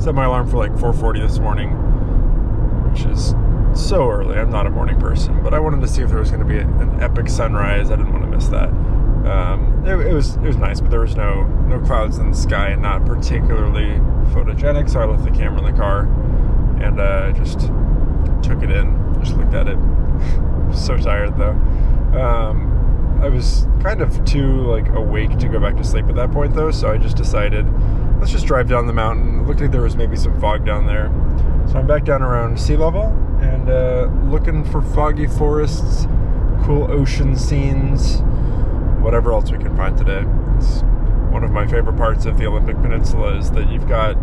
Set my alarm for like 4:40 this morning, which is so early. I'm not a morning person, but I wanted to see if there was going to be an epic sunrise. I didn't want to miss that. It was nice, but there was no clouds in the sky and not particularly photogenic, so I left the camera in the car and just took it in, just looked at it. So tired though. I was kind of too awake to go back to sleep at that point though, so I just decided let's just drive down the mountain. It looked like there was maybe some fog down there, so I'm back down around sea level and looking for foggy forests, cool ocean scenes, whatever else we can find today. It's one of my favorite parts of the Olympic Peninsula is that you've got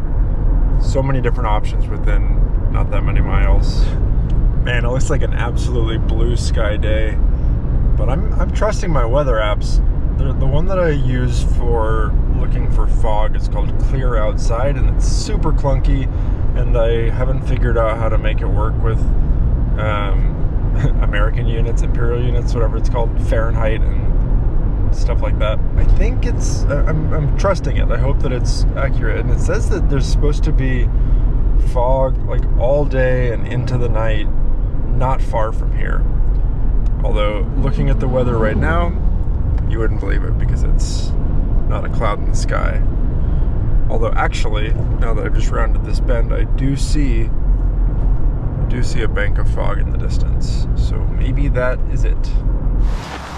so many different options within not that many miles. Man, it looks like an absolutely blue sky day, but I'm trusting my weather apps. The one that I use for looking for fog is called Clear Outside, and it's super clunky, and I haven't figured out how to make it work with American units, imperial units, whatever it's called, Fahrenheit and stuff like that. I think I'm trusting it. I hope that it's accurate, and it says that there's supposed to be fog all day and into the night not far from here. Although looking at the weather right now, you wouldn't believe it because it's not a cloud in the sky. Although actually, now that I've just rounded this bend, I do see a bank of fog in the distance. So maybe that is it.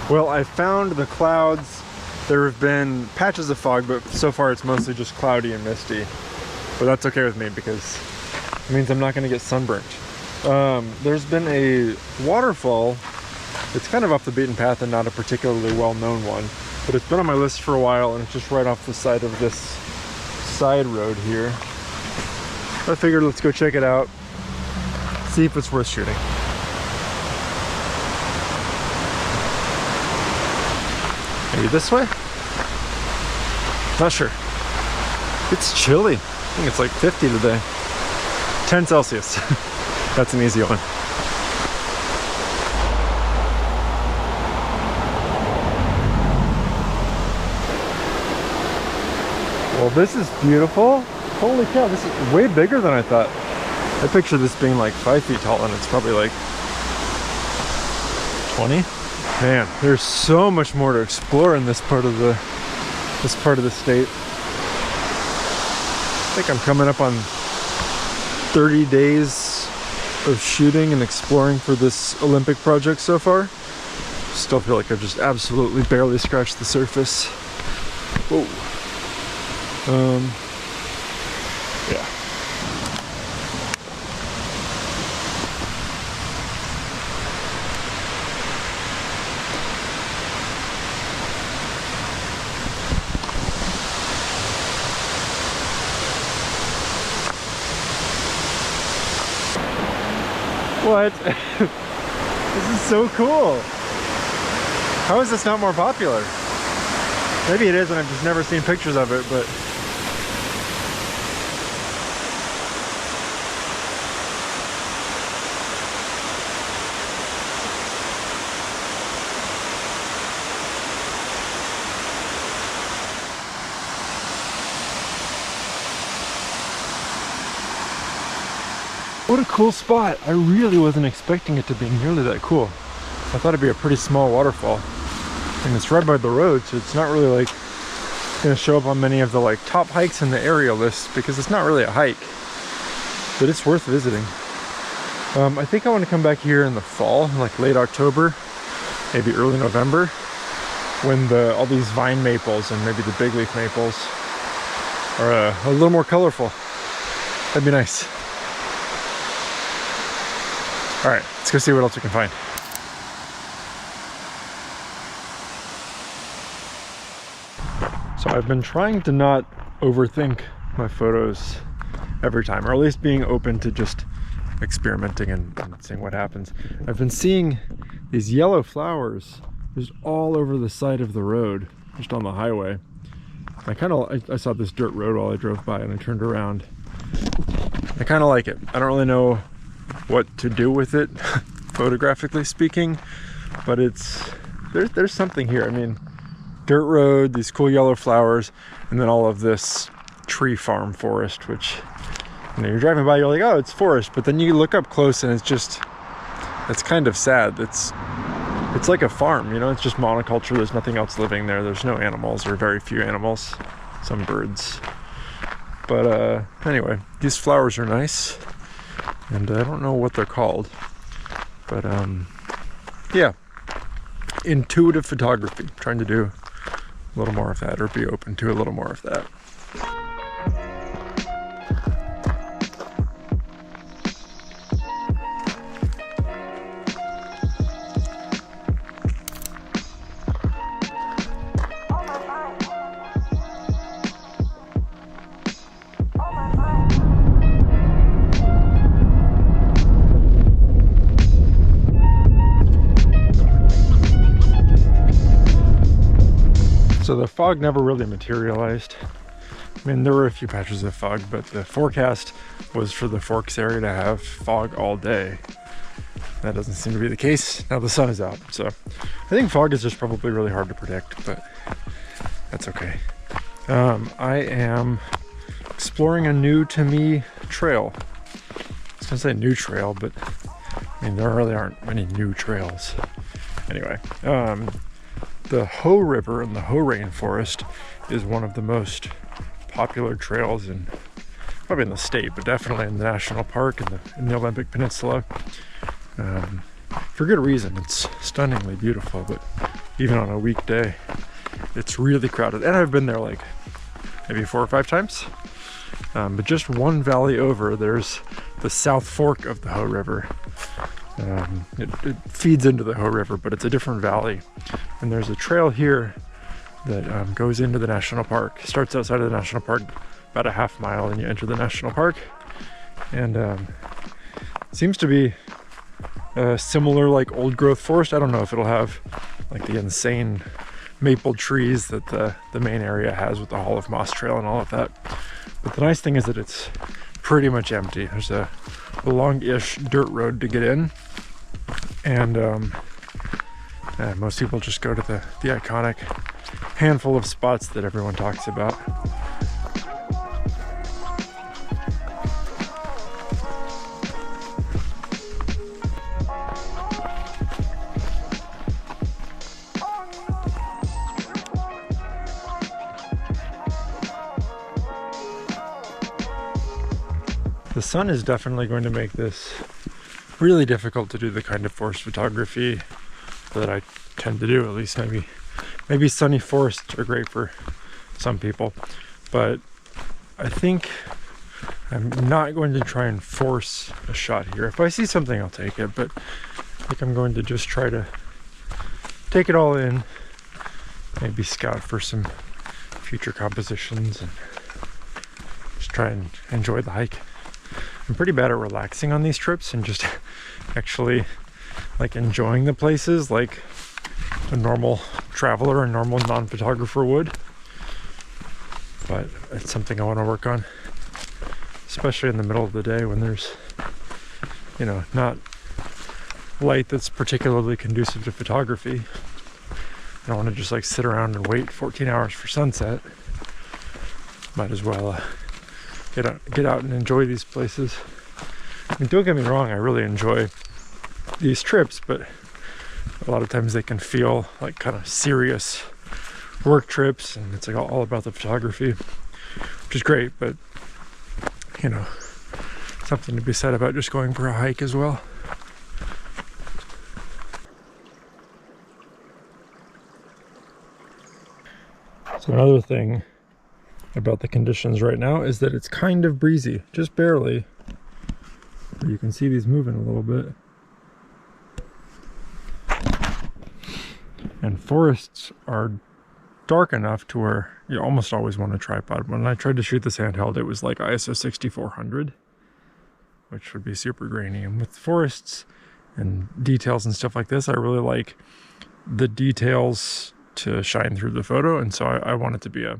Well, I found the clouds. There have been patches of fog, but so far it's mostly just cloudy and misty. But that's okay with me because it means I'm not going to get sunburnt. There's been a waterfall. It's kind of off the beaten path and not a particularly well-known one, but it's been on my list for a while, and it's just right off the side of this side road here. I figured let's go check it out, see if it's worth shooting. Maybe this way? Not sure. It's chilly. I think it's like 50 today. 10 Celsius. That's an easy one. Well, this is beautiful. Holy cow, this is way bigger than I thought. I pictured this being like 5 feet tall, and it's probably like 20. Man, there's so much more to explore in this part of the state. I think I'm coming up on 30 days of shooting and exploring for this Olympic project so far. Still feel like I've just absolutely barely scratched the surface. Whoa. Yeah. What? This is so cool. How is this not more popular? Maybe it is and I've just never seen pictures of it, but what a cool spot. I really wasn't expecting it to be nearly that cool. I thought it'd be a pretty small waterfall. And it's right by the road, so it's not really like gonna show up on many of the top hikes in the area list because it's not really a hike. But it's worth visiting. I think I want to come back here in the fall, like late October, maybe early November, when all these vine maples and maybe the big leaf maples are a little more colorful. That'd be nice. All right, let's go see what else we can find. So I've been trying to not overthink my photos every time, or at least being open to just experimenting and seeing what happens. I've been seeing these yellow flowers just all over the side of the road, just on the highway. I saw this dirt road while I drove by and I turned around. I kind of like it. I don't really know what to do with it, photographically speaking, but there's something here. I mean, dirt road, these cool yellow flowers, and then all of this tree farm forest, which You know, you're driving by, you're like, oh, it's forest, but then you look up close and it's kind of sad. It's like a farm, you know, it's just monoculture. There's nothing else living there. There's no animals, or very few animals, some birds. But anyway, these flowers are nice, and I don't know what they're called, but yeah, intuitive photography. I'm trying to do a little more of that, or be open to a little more of that. So the fog never really materialized. I mean, there were a few patches of fog, but the forecast was for the Forks area to have fog all day. That doesn't seem to be the case. Now the sun is out, so I think fog is just probably really hard to predict, but that's okay. I am exploring a new to me trail. I was gonna say new trail, but I mean, there really aren't many new trails. Anyway, the Hoh River in the Hoh Rainforest is one of the most popular trails probably in the state, but definitely in the national park in the Olympic Peninsula. For good reason. It's stunningly beautiful, but even on a weekday, it's really crowded. And I've been there like maybe 4 or 5 times. But just one valley over, there's the South Fork of the Hoh River. It feeds into the Hoh River, but it's a different valley. And there's a trail here that goes into the national park. It starts outside of the national park, about a half mile, and you enter the national park. And seems to be similar, like old growth forest. I don't know if it'll have like the insane maple trees that the main area has with the Hall of Moss Trail and all of that. But the nice thing is that it's pretty much empty. There's a long-ish dirt road to get in, and most people just go to the iconic handful of spots that everyone talks about. The sun is definitely going to make this really difficult to do the kind of forest photography that I tend to do. At least maybe sunny forests are great for some people, but I think I'm not going to try and force a shot here. If I see something, I'll take it, but I think I'm going to just try to take it all in, maybe scout for some future compositions, and just try and enjoy the hike. I'm pretty bad at relaxing on these trips and just actually like enjoying the places like a normal traveler, a normal non-photographer would. But it's something I want to work on, especially in the middle of the day when there's, you know, not light that's particularly conducive to photography. I don't want to just like sit around and wait 14 hours for sunset. Might as well get out and enjoy these places. I mean, don't get me wrong, I really enjoy these trips, but a lot of times they can feel like kind of serious work trips, and it's like all about the photography, which is great, but you know, something to be said about just going for a hike as well. So another thing about the conditions right now is that it's kind of breezy, just barely. You can see these moving a little bit. And forests are dark enough to where you almost always want a tripod. When I tried to shoot this handheld, it was like ISO 6400, which would be super grainy. And with forests and details and stuff like this, I really like the details to shine through the photo, and so I want it to be a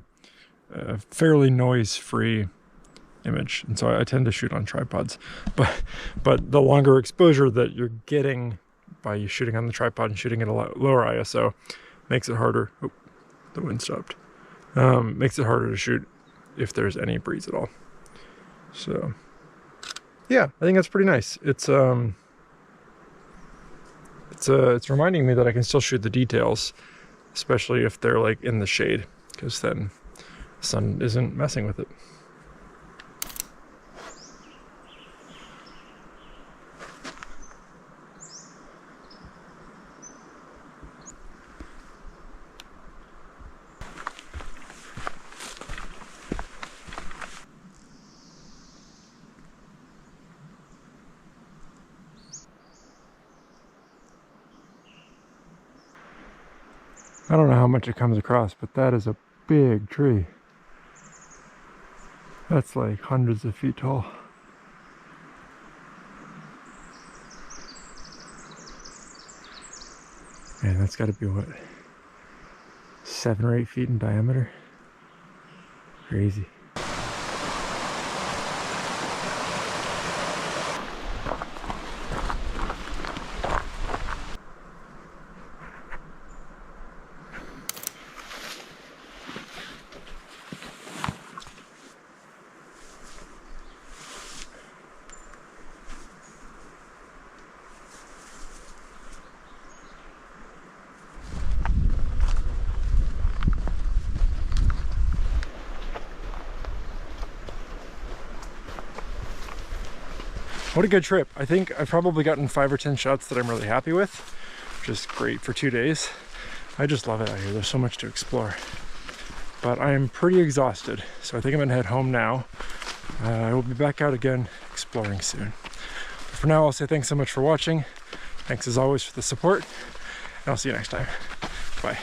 fairly noise-free image, and so I tend to shoot on tripods. But the longer exposure that you're getting by you shooting on the tripod and shooting at a lower ISO makes it harder. Oh, the wind stopped. Makes it harder to shoot if there's any breeze at all. So yeah, I think that's pretty nice. It's reminding me that I can still shoot the details, especially if they're like in the shade, because then the sun isn't messing with it. I don't know how much it comes across, but that is a big tree. That's like hundreds of feet tall. Man, that's got to be what, 7 or 8 feet in diameter? Crazy. What a good trip. I think I've probably gotten 5 or 10 shots that I'm really happy with, which is great for 2 days. I just love it out here. There's so much to explore. But I am pretty exhausted, so I think I'm gonna head home now. I will be back out again exploring soon. But for now, I'll say thanks so much for watching. Thanks as always for the support, and I'll see you next time. Bye.